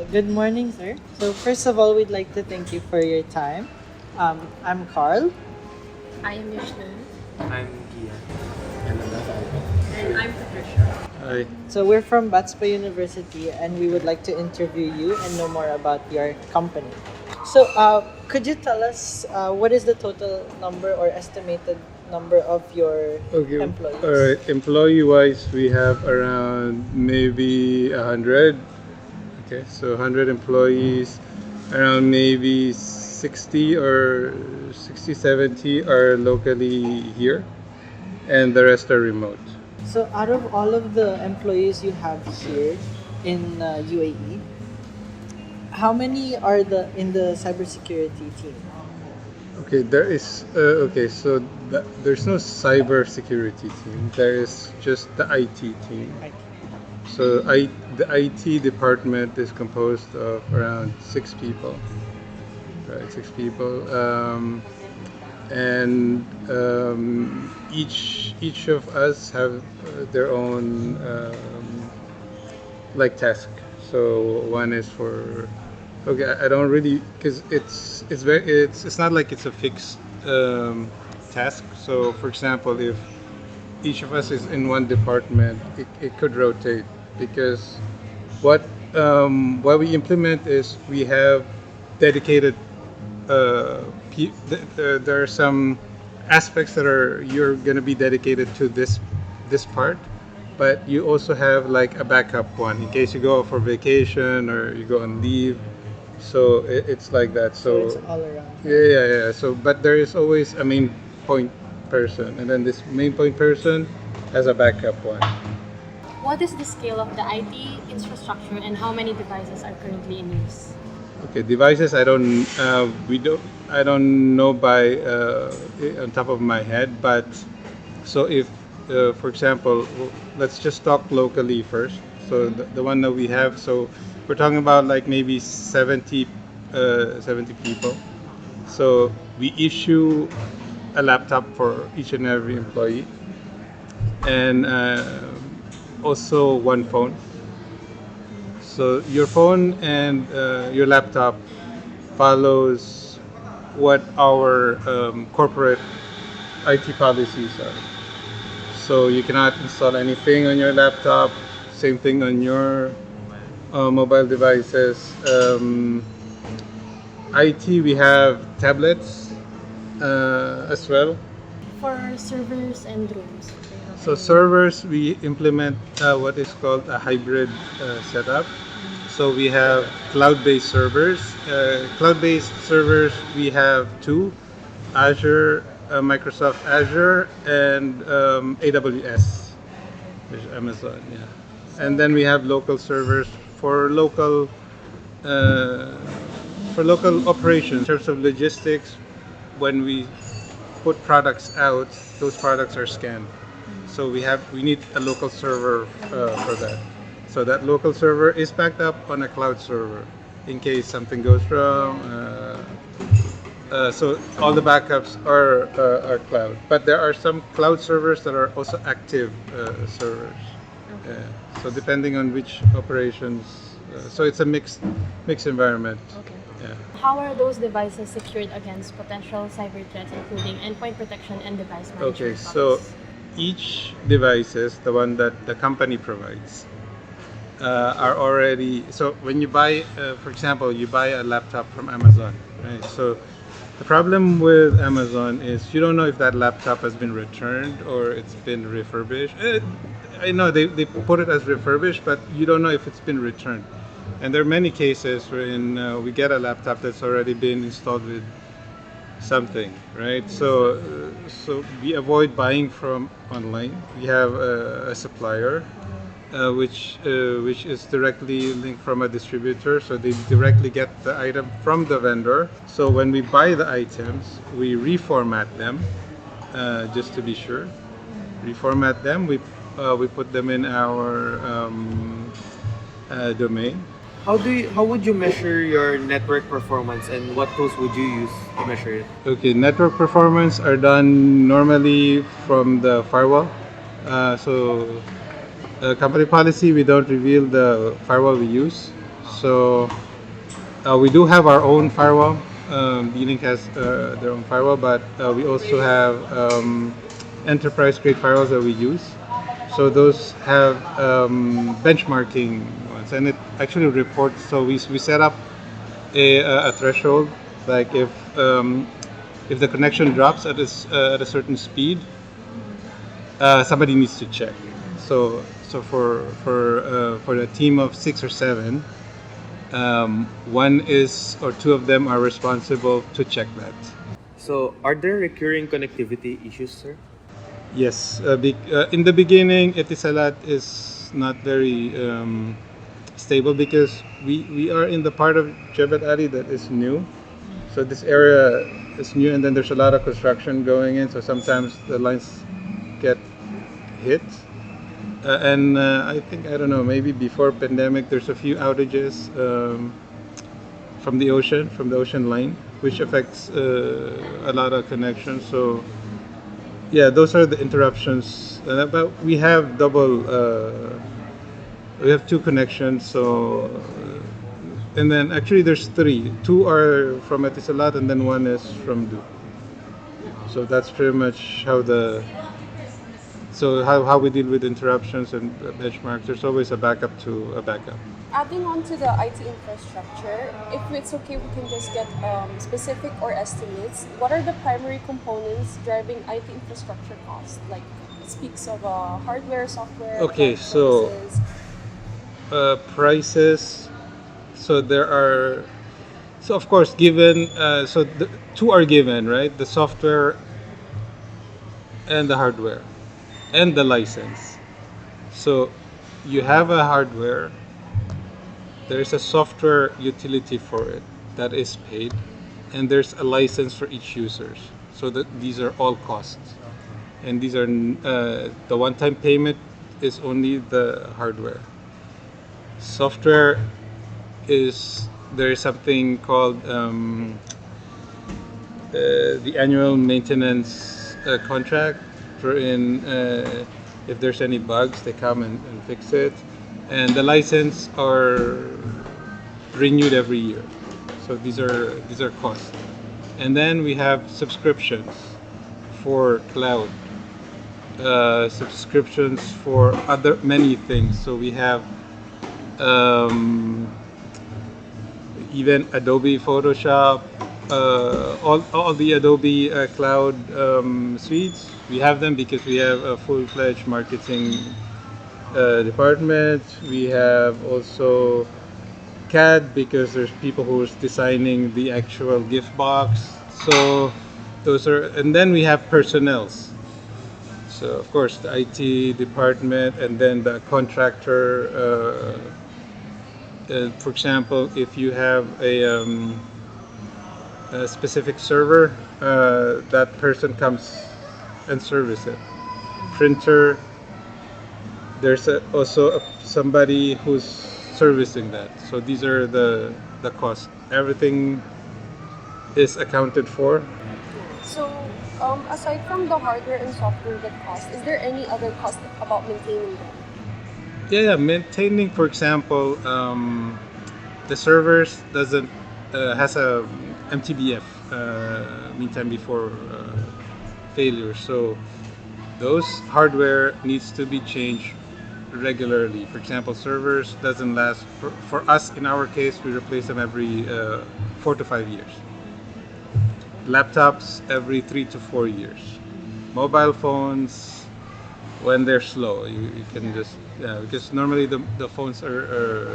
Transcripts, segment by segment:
Good morning, sir. So first of all, we'd like to thank you for your time. I'm Carl. I am Iashlayne. I'm Gian. And I'm Rafael. And I'm Patricia. Hi. So we're from Batspa University, and we would like to interview you and know more about your company. So, could you tell us what is the total number or estimated number of your Okay. employees? All right. Employee-wise, we have around maybe 100. Okay, so 100 employees. Around maybe 60 or 60, 70 are locally here, and the rest are remote. So, out of all of the employees you have here in UAE, how many are in the cybersecurity team? Okay, there is. So there's no cyber security team. There is just the IT team. So the IT department is composed of around 6 people, right? 6 people, and each of us have their own like task. So one is for okay. I don't really because it's not like it's a fixed task. So for example, if each of us is in one department, it could rotate because what what we implement is we have dedicated there are some aspects that are you're going to be dedicated to this part, but you also have like a backup one in case you go for vacation or you go on leave. So it's like that. So it's all around. Yeah. So, but there is always a main point person, and then this main point person has a backup one. What is the scale of the IT infrastructure and how many devices are currently in use? Okay, devices. I don't know by on top of my head, but so if, for example, let's just talk locally first. So the one that we have, so we're talking about like maybe 70 people. So we issue a laptop for each and every employee, and also one phone. So your phone and your laptop follows what our corporate IT policies are. So you cannot install anything on your laptop. Same thing on your mobile devices. IT, we have tablets as well. For servers and rooms. So servers, we implement what is called a hybrid setup. So we have cloud-based servers. Cloud-based servers, we have two: Azure, Microsoft Azure, and AWS, which is Amazon. Yeah, and then we have local servers for local uh, operations. In terms of logistics, when we put products out, those products are scanned. So we need a local server for that. So that local server is backed up on a cloud server in case something goes wrong. So all the backups are cloud, but there are some cloud servers that are also active servers. So depending on which operations, so it's a mixed environment. Okay. Yeah. How are those devices secured against potential cyber threats, including endpoint protection and device management? Okay, so each devices, the one that the company provides, are already. So when you buy, for example, you buy a laptop from Amazon, right? So the problem with Amazon is you don't know if that laptop has been returned or it's been refurbished. I know they put it as refurbished, but you don't know if it's been returned. And there are many cases wherein we get a laptop that's already been installed with something, right? So we avoid buying from online. We have a supplier, which is directly linked from a distributor, so they directly get the item from the vendor. So when we buy the items, we reformat them, just to be sure. Reformat them. We put them in our domain. How would you measure your network performance, and what tools would you use to measure it? Okay, network performance are done normally from the firewall. So company policy, we don't reveal the firewall we use. So we do have our own firewall. D-Link has their own firewall, but we also have enterprise-grade firewalls that we use. So those have benchmarking ones, and it actually reports. So we set up a threshold, like if the connection drops at a certain speed, somebody needs to check. So for a team of 6 or 7, one is or two of them are responsible to check that. So, are there recurring connectivity issues, sir? Yes, in the beginning, Etisalat is not very stable because we are in the part of Jebel Ali that is new. So this area is new, and then there's a lot of construction going in. So sometimes the lines get hit, and I think I don't know. Maybe before pandemic, there's a few outages from the ocean line, which affects a lot of connections. So yeah, those are the interruptions. But we have we have 2 connections. So and then actually there's 3. 2 are from Etisalat, and then 1 is from Du. So that's pretty much how how we deal with interruptions and benchmarks. There's always a backup to a backup. Adding on to the IT infrastructure, if it's okay, we can just get specific or estimates. What are the primary components driving IT infrastructure costs? Like, it speaks of hardware, software. Okay, so prices. So there are. So of course, given. So the 2 are given, right? The software and the hardware, and the license. So you have a hardware. There's a software utility for it that is paid, and there's a license for each user. So that these are all costs, and these are the one-time payment is only the hardware. Software is there is something called the annual maintenance contract, wherein if there's any bugs, they come and fix it. And the license are renewed every year. So these are costs. And then we have subscriptions for cloud, subscriptions for other many things. So we have even Adobe Photoshop, all the Adobe cloud suites. We have them because we have a full-fledged marketing department. We have also CAD because there's people who are designing the actual gift box. So those are, and then we have personnels. So of course the IT department, and then the contractor. For example, if you have a specific server, that person comes and service it. Printer. There's also somebody who's servicing that. So these are the costs. Everything is accounted for. So, aside from the hardware and software that cost, is there any other cost about maintaining them? Yeah, maintaining, for example, the servers doesn't has a MTBF meantime before failure. So those hardware needs to be changed regularly. For example, servers doesn't last for us. In our case, we replace them every 4 to 5 years. Laptops every 3 to 4 years. Mobile phones, when they're slow, you can just because normally the phones are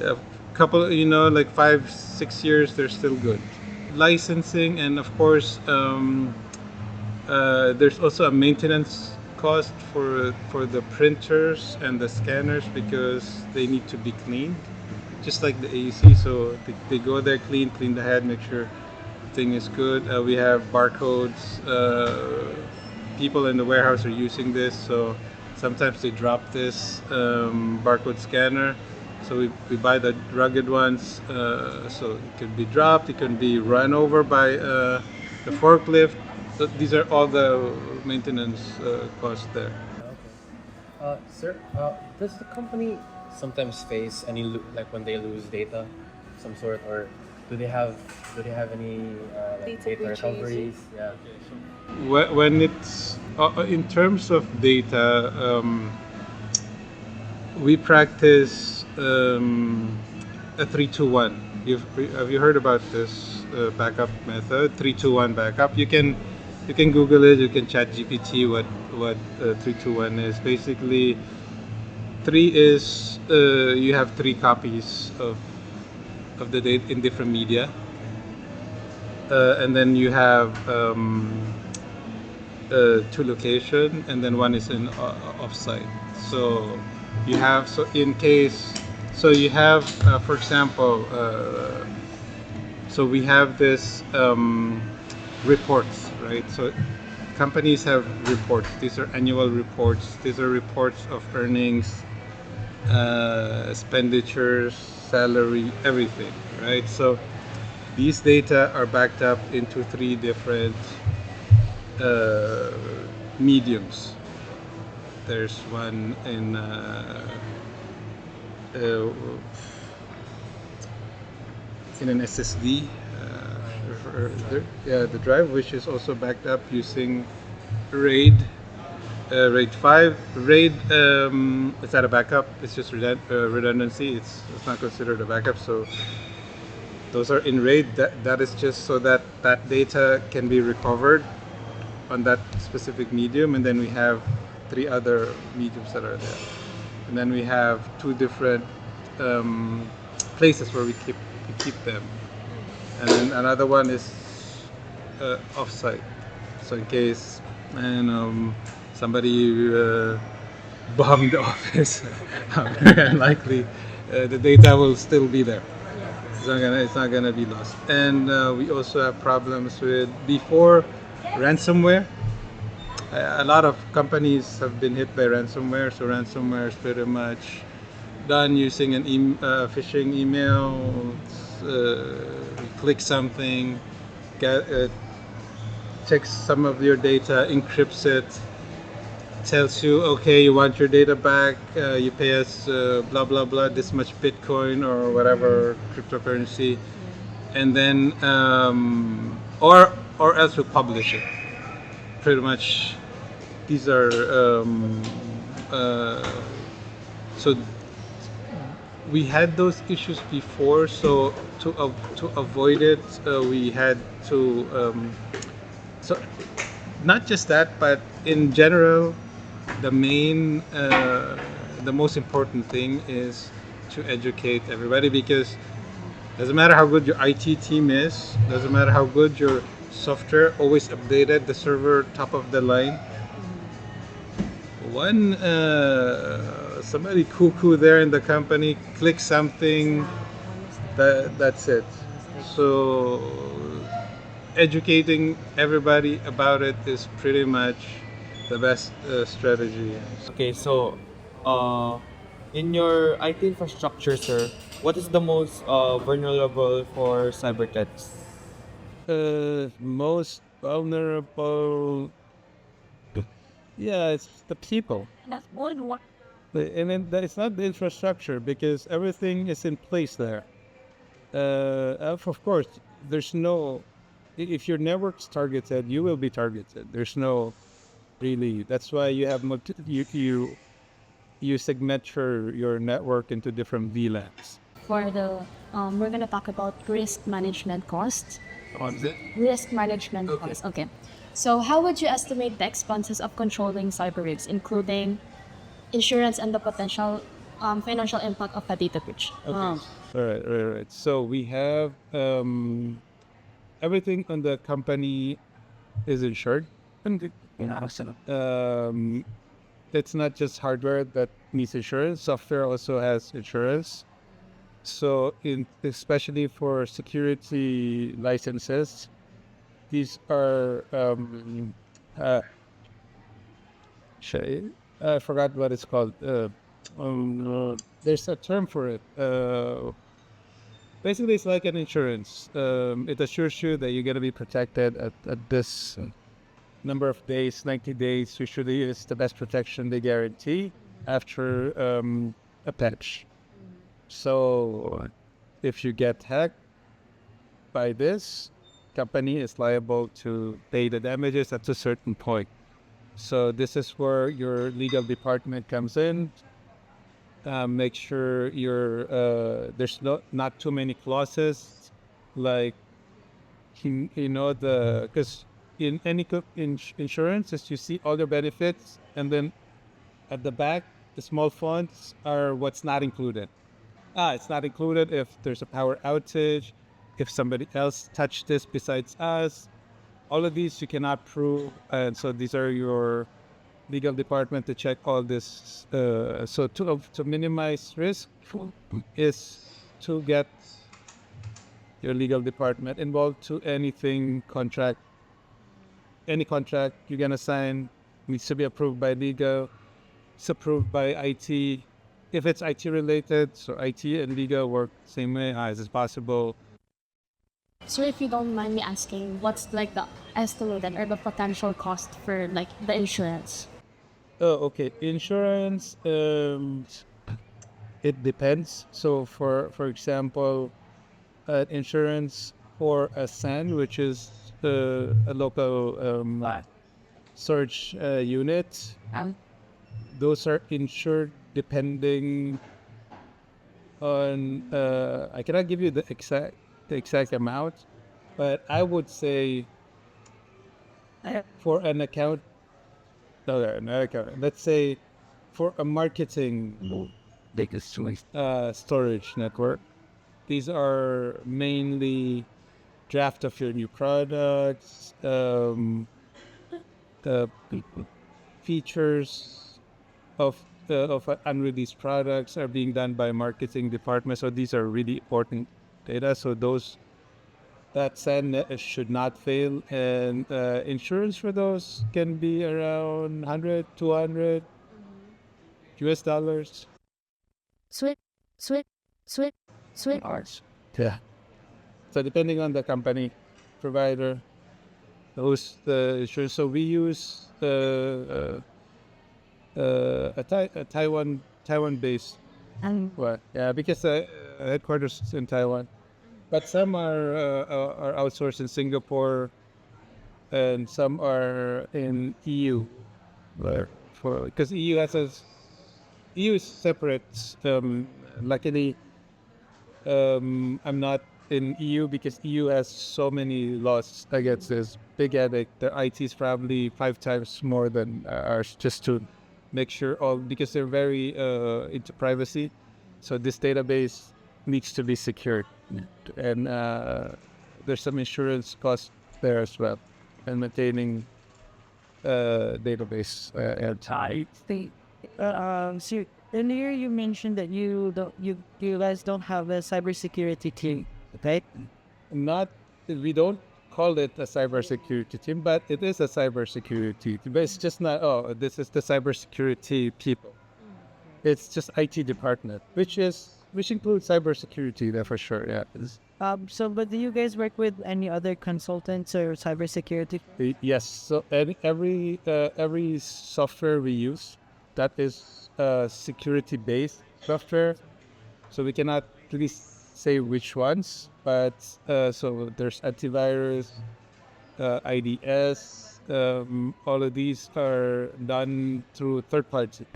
a couple, like 5-6 years, they're still good. Licensing, and of course there's also a maintenance cost for the printers and the scanners because they need to be cleaned, just like the AC. So they go there, clean the head, make sure the thing is good. We have barcodes. People in the warehouse are using this, so sometimes they drop this barcode scanner. So we buy the rugged ones. So it can be dropped, it can be run over by the forklift. So these are all the maintenance costs there. Sir, does the company sometimes face any like when they lose data, some sort, or do they have any like Data data breaches. recoveries? Yeah. When it's in terms of data, we practice a 3-2-1. Have you heard about this backup method? 3-2-1 backup. You can Google it. You can chat GPT what 3-2-1 is. Basically, three is you have three copies of the data in different media, and then you have two location, and then one is in offsite. So you have you have for example, so we have this reports, right? So companies have reports. These are annual reports. These are reports of earnings, expenditures, salary, everything, right? So these data are backed up into three different uh, mediums. There's one uh, in an SSD, the drive, which is also backed up using RAID, RAID 5. RAID, it's not a backup, it's just redundancy. It's not considered a backup. So those are in RAID. That is just so that that data can be recovered on that specific medium. And then we have three other mediums that are there. And then we have two different places where we keep them. And then another one is offsite. So in case somebody bombed the office, very unlikely the data will still be there. It's not gonna be lost. And we also have problems with before ransomware. A lot of companies have been hit by ransomware. So ransomware is pretty much done using an phishing email. You click something, takes some of your data, encrypts it, tells you, okay, you want your data back, you pay us blah blah blah, this much Bitcoin or whatever cryptocurrency, and then or else we publish it. Pretty much, these are so we had those issues before. So to avoid it, we had to so not just that, but in general, the most important thing is to educate everybody, because doesn't matter how good your IT team is, doesn't matter how good your software, always updated, the server top of the line. One somebody cuckoo there in the company click something, that's it. So educating everybody about it is pretty much the best strategy. Okay, so in your IT infrastructure, sir, what is the most vulnerable for cyber threats? Most vulnerable, yeah, it's the people. And then it's not the infrastructure, because everything is in place there. Of course, there's no. If your network's targeted, you will be targeted. There's no really. That's why you have you segment your network into different VLANs. For the we're gonna talk about risk management costs. What is it? Risk management costs. Okay. So how would you estimate the expenses of controlling cyber risks, including insurance and the potential financial impact of a data breach? All right. So we have everything on the company is insured. It's not just hardware that needs insurance. Software also has insurance. So especially for security licenses, these are I forgot what it's called. There's a term for it. Basically, it's like an insurance. It assures you that you're going to be protected at this number of days, 90 days. Usually, it's the best protection they guarantee after a patch. So if you get hacked by this, company is liable to pay the damages at a certain point. So this is where your legal department comes in. Make sure there's not too many clauses, like because in any insurance, as you see all the benefits, and then at the back, the small fonts are what's not included. It's not included if there's a power outage, if somebody else touched this besides us. All of these you cannot prove, and so these are your legal department to check all this. So to minimize risk is to get your legal department involved to any contract you're gonna sign needs to be approved by legal. It's approved by IT. If it's IT related, so IT and legal work same way as is possible. So if you don't mind me asking, what's like the estimated or the potential cost for like the insurance? Oh, okay. Insurance, it depends. So for example, insurance for a SAN, which is a local storage unit, those are insured depending on. I cannot give you the exact amount, but I would say for an account. Let's say for a marketing storage network, these are mainly draft of your new products, the features of unreleased products are being done by marketing department. So these are really important data. So that SAN should not fail, and insurance for those can be around 100, 200 US dollars. Sweet. Yeah. So depending on the company provider, those the insurance. So we use a Taiwan based. What? Yeah, because headquarters is in Taiwan. But some are outsourced in Singapore, and some are in EU. Because EU is separate. Luckily, I'm not in EU because EU has so many laws against this. Big headache. The IT is probably 5 times more than ours, just to make sure because they're very into privacy. So this database needs to be secured, and there's some insurance cost there as well, and maintaining database and So earlier you mentioned that you guys don't have a cybersecurity team, right? We don't call it a cybersecurity team, but it is a cybersecurity team. But it's just not, this is the cybersecurity people. It's just IT department, which includes cybersecurity there for sure, yeah. But do you guys work with any other consultants or cybersecurity? Yes, so every software we use, that is security-based software, so we cannot really say which ones, but so there's antivirus, IDS, all of these are done through third party.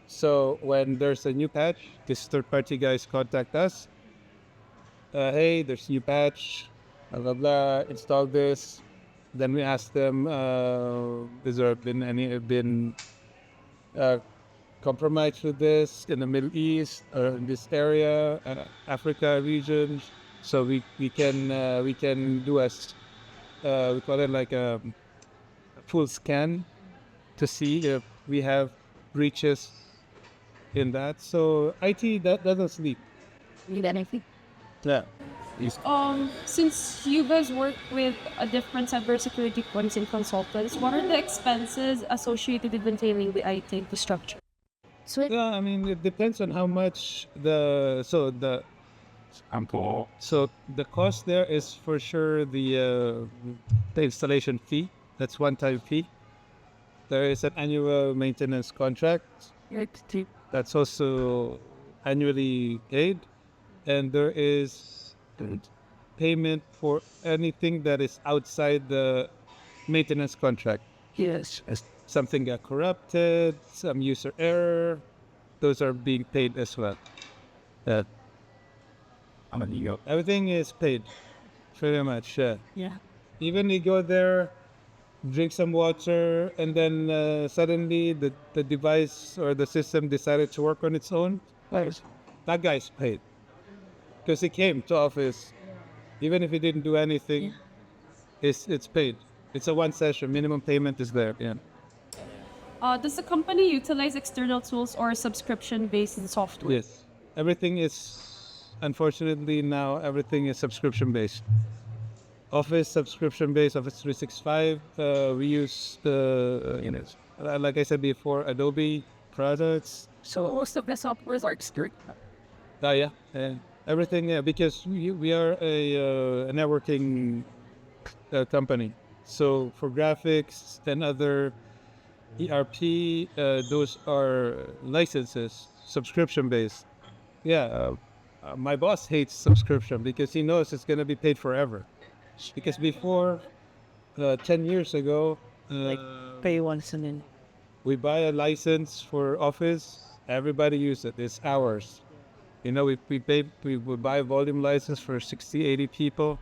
So when there's a new patch, this third party guys contact us. Hey, there's a new patch, blah blah blah, install this. Then we ask them, has there been compromised with this in the Middle East or in this area, Africa region? So we can do we call it like a full scan to see if we have breaches in that. So IT that doesn't sleep. Need anything? Yeah. Since you guys work with a different cybersecurity firms and consultants, what are the expenses associated with maintaining the IT infrastructure? Sweet. Yeah, I mean it depends on how much the cost there is for sure the installation fee. That's one-time fee. There is an annual maintenance contract. that's also annually paid, and there is payment for anything that is outside the maintenance contract. Yes. Something got corrupted, some user error, those are being paid as well. Uh, Everything is paid, pretty much. Yeah. Even you go there, drink some water, and then suddenly the device or the system decided to work on its own. That guy's paid because he came to office, even if he didn't do anything. It's paid. It's a one session. Minimum payment is there. Yeah. Does the company utilize external tools or subscription-based software? Yes. Everything is, unfortunately now, everything is subscription based. Office subscription based, Office 365. We use like I said before, Adobe products. So most of the software are external. Yeah. Everything, yeah, because we are a networking company. So for graphics and other ERP, those are licenses, subscription based. Yeah, my boss hates subscription because he knows it's going to be paid forever. Because before, 10 years ago, Pay once and then. we buy a license for Office, everybody use it, it's ours. You know, we buy a volume license for 60, 80 people,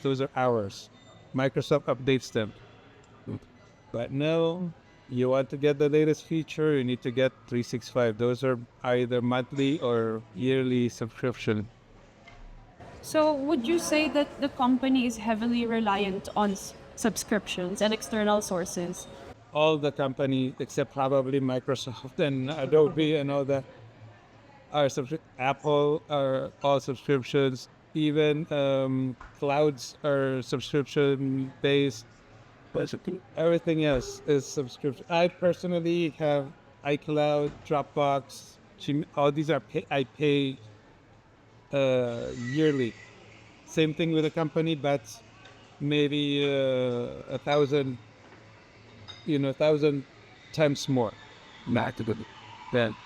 those are ours. Microsoft updates them. But now, you want to get the latest feature, you need to get 365. Those are either monthly or yearly subscription. So would you say that the company is heavily reliant on subscriptions and external sources? All the companies, except probably Microsoft and Adobe and all that, are Apple are all subscriptions. Even clouds are subscription based. Everything else is subscription. I personally have iCloud, Dropbox. All these are I pay yearly. Same thing with the company, but maybe 1,000, 1,000 times more. Then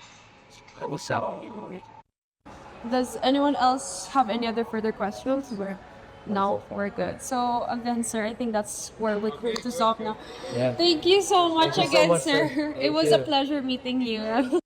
Does anyone else have any other further questions? No, we're good. So again, sir, I think that's where we could to stop now. Yeah. Thank you so much Thank you so again, much, sir. sir. It Thank was a you. pleasure meeting you.